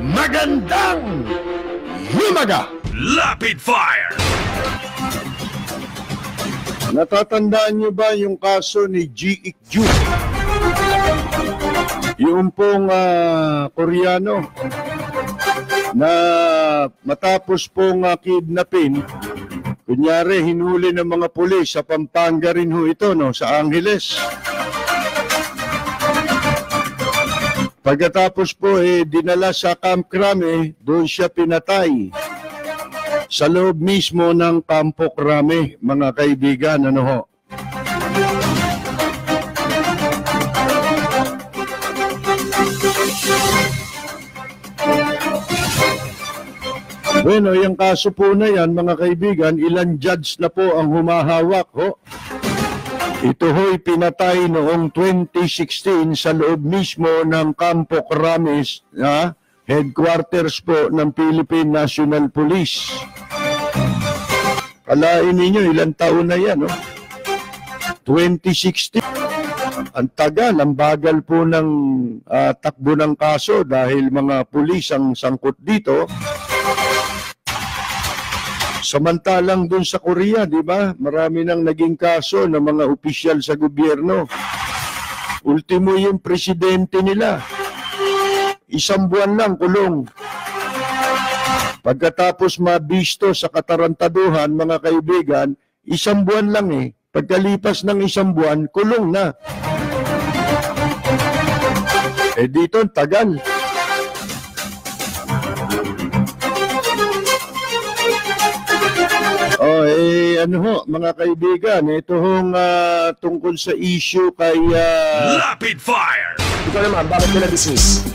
Magandang umaga! Rapid Fire! Natatandaan niyo ba yung kaso ni Ji Ik-ju? Yung pong Koreano na matapos pong kidnapin, kunyari hinuli ng mga pulis sa Pampanga rin ho ito, no, sa Angeles. Pagkatapos po dinala sa Camp Crame, doon siya pinatay. Sa loob mismo ng Campo Crame, mga kaibigan, ano ho. Bueno, yung kaso po na yan, mga kaibigan, ilang judge na po ang humahawak ho. Ito ho'y pinatay noong 2016 sa loob mismo ng Campo Crame, headquarters po ng Philippine National Police. Alain ninyo, ilang taon na yan, no? 2016. Ang tagal, ang bagal po ng takbo ng kaso dahil mga pulis ang sangkot dito. Samantalang dun sa Korea, di ba? Marami nang naging kaso ng mga opisyal sa gobyerno. Ultimo yung presidente nila. 1 buwan lang kulong. Pagkatapos mabisto sa katarantaduhan, mga kaibigan, 1 buwan lang Pagkalipas ng 1 buwan, kulong na. Dito, tagal. Ano ho, mga kaibigan, ito hong tungkol sa issue kay... Rapid Fire! Ikaw naman, bakit nila dismiss?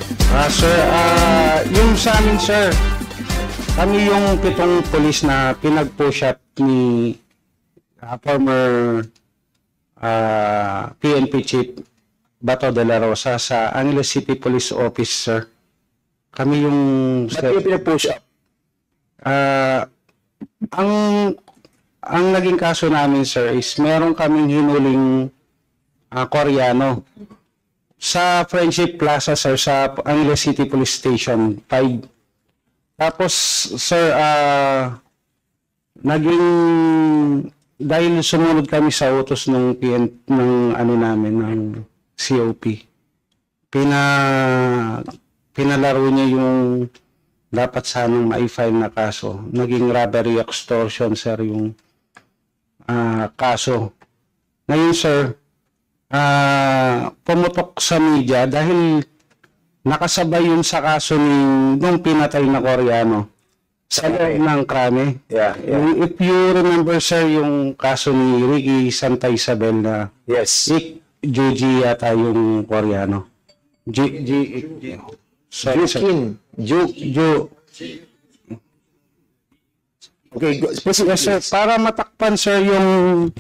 Sir, yung sa amin, sir, kami yung 7 polis na pinag-push up ni former PNP Chief Bato de la Rosa sa Angeles City Police Office, sir. Kami yung... Ba't yung pinag-push up? Ang naging kaso namin, sir, is meron kaming hinuling Koreano sa Friendship Plaza, sir, sa Angeles City Police Station 5. Tapos, sir, dahil sumunod kami sa utos ng ng COP, pinalaro niya yung dapat sanang ma-file na kaso. Naging robbery extortion, sir, yung kaso. Ngayon, sir, pumutok sa media dahil nakasabay yun sa kaso nung pinatay na Koreano sa loob ng Crame. Yeah. If you remember, sir, yung kaso ni Ricky Santa Isabel na Yes. Juji yata yung Koreano. Jukin. Okay, Yes, sir. Para matakpan, sir, yung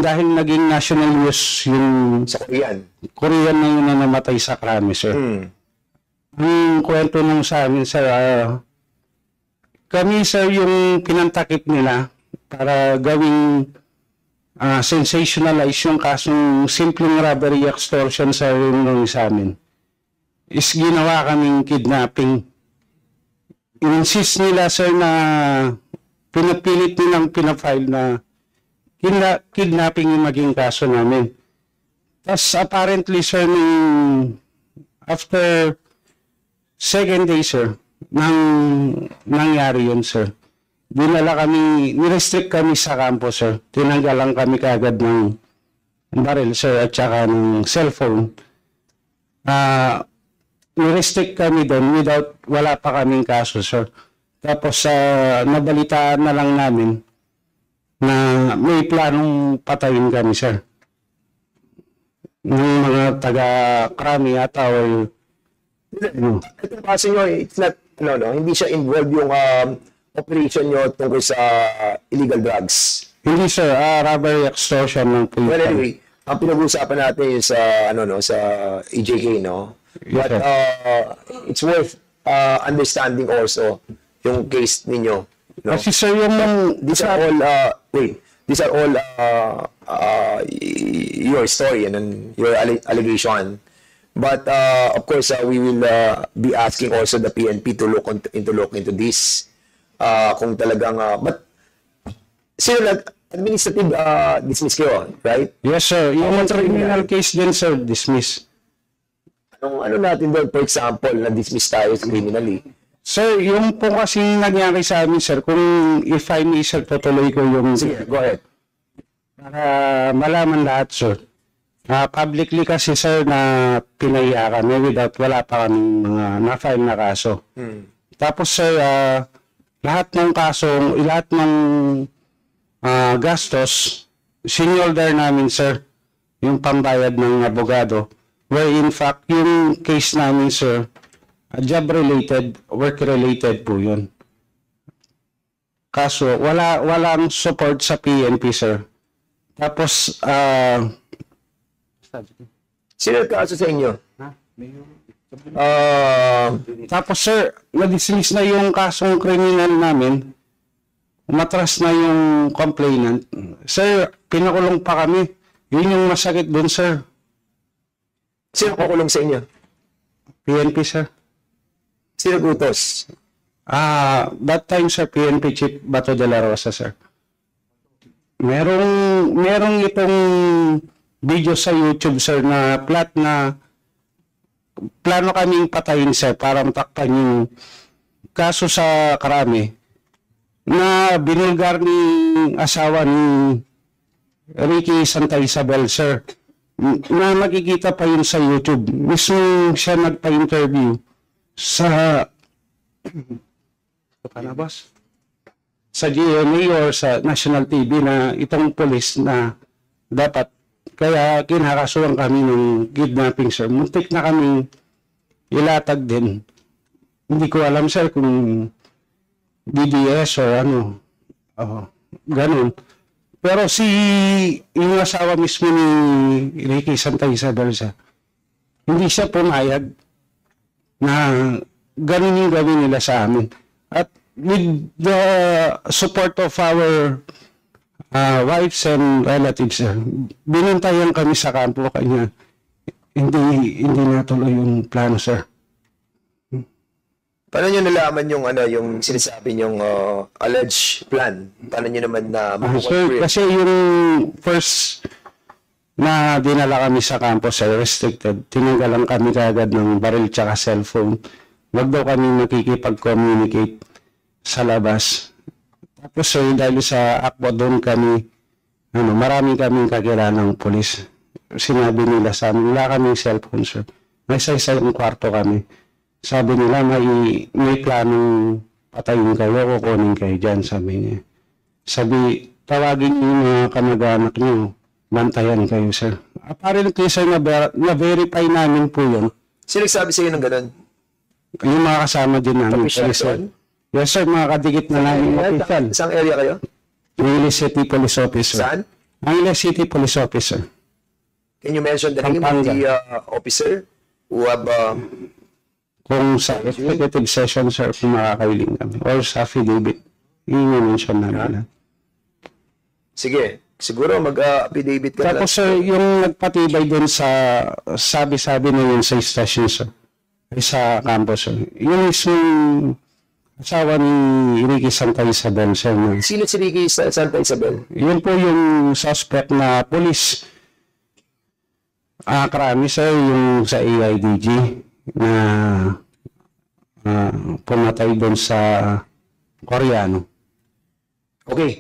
dahil naging national news yung sa Korean na yun na namatay sa Crame, sir. Ang kwento nung sa amin, sir, kami, sir, yung pinantakip nila para gawing sensationalize yung kasong simpleng robbery extortion, sir, yung sa amin. Is ginawa kaming kidnapping. Insist nila, sir, na pinapilit nilang pinafile na kidnapping yung maging kaso namin. Tapos apparently, sir, after 2nd day, sir, nangyari yun, sir. Nirestrict kami sa kampo, sir. Tinanggalan kami kaagad ng baril, sir, at saka ng cellphone. Nirestrict kami doon wala pa kaming kaso, sir. Tapos nabalitaan na lang namin na may planong patayin kami, sir. Ng mga taga-Crame yata or... Ito kasi nyo, it's not, hindi siya involved yung operation nyo tungkol sa illegal drugs. Hindi, sir. Robbery extortion ng police. Well, anyway, ang pinag-uusapan natin sa, sa EJK, no? Yes, But it's worth understanding also yung case ninyo. No? Kasi, sir, yung... These are all, these are all your story and your allegation But of course, we will be asking also the PNP to look into this. Kung talagang but sino administrative dismiss kayo, right? Yes, sir. Yung criminal case din, sir, dismiss. Ano natin doon, for example, na-dismiss tayo criminally? Sir, yung po kasi nangyari sa amin, sir, kung if I may, sir, tutuloy ko yung... Sige, go ahead. Para malaman lahat, sir. Publicly kasi, sir, na pinaiya kami without wala pa kaming mga na-file na kaso. Tapos, sir, lahat ng kasong, lahat ng gastos, sinolder namin, sir, yung pambayad ng abogado. Where in fact, yung case namin, sir, job-related, work-related po yun. Kaso, walang support sa PNP, sir. Tapos, Sino kaso sa inyo? tapos, sir, na-dismiss na yung kasong kriminal namin. Umatras na yung complainant. Sir, pinakulong pa kami. Yun yung masakit dun, sir. Sino kukulong sa inyo? PNP, sir. Sino gutos? That time, sir, PNP Chief Bato de la Rosa, sir. Merong itong video sa YouTube, sir, na plano kaming patayin, sir, para matakpan yung kaso sa Karami na binulgar ni asawa ni Ricky Santa Isabel, sir. Na makikita pa yun sa YouTube. Mismo siya nagpa-interview sa sa GMA or sa National TV na itong police na dapat kaya kinakasuhan kami ng kidnapping, sir. Muntik na kami ilatag din. Hindi ko alam, sir, kung DDS or ano. Ganun. Pero yung asawa mismo ni Ricky Santa Isabel, sir, hindi siya pumayag na ganun yung gawin nila sa amin. At with the support of our wives and relatives, sir, binantayan kami sa kampo kanya. Hindi natuloy yung plano, sir. Paano nyo nalaman yung sinasabi nyong alleged plan? Paano nyo naman na Sir, kasi yung first na dinala kami sa kampo, sir, restricted, tinanggalan kami kagad ng baril tsaka cellphone. Wag daw kami makikipag-communicate sa labas. Tapos, sir, dahil sa akbo doon kami, marami kaming kakilanang polis. Sinabi nila sa amin, wala kaming cellphone, sir. May isa-isa yung kwarto kami. Sabi nila, may planong patayin kayo, kukunin kayo dyan, sabi niya. Sabi, tawagin niyo yung mga kamag-anak niyo, bantayan kayo, sir. Apparently, sir, na-verify namin po yun. Sino nagsabi sa iyo ng ganun? Yung mga kasama din namin. Sir. Yes, sir, mga kadikit na namin official. Saan area kayo? Angeles City Police Officer. Saan? Angeles City Police Officer. Can you mention the name of the officer who have... Kung sa executive session, sir, kung makakailing kami. Or sa affidavit. Yung mention namin. Sige. Siguro mag-affidavit ka. Tapos, sir, yung nagpatibay dun sa sabi-sabi na yun sa station, sir. Ay sa campus, sir. Yung isang asawa ni Ricky Santa Isabel, sir. Sino si Ricky Santa Isabel? Yun po yung suspect na police. Karami, sir, yung sa AIDG na pumatay doon sa Koreano. Okay.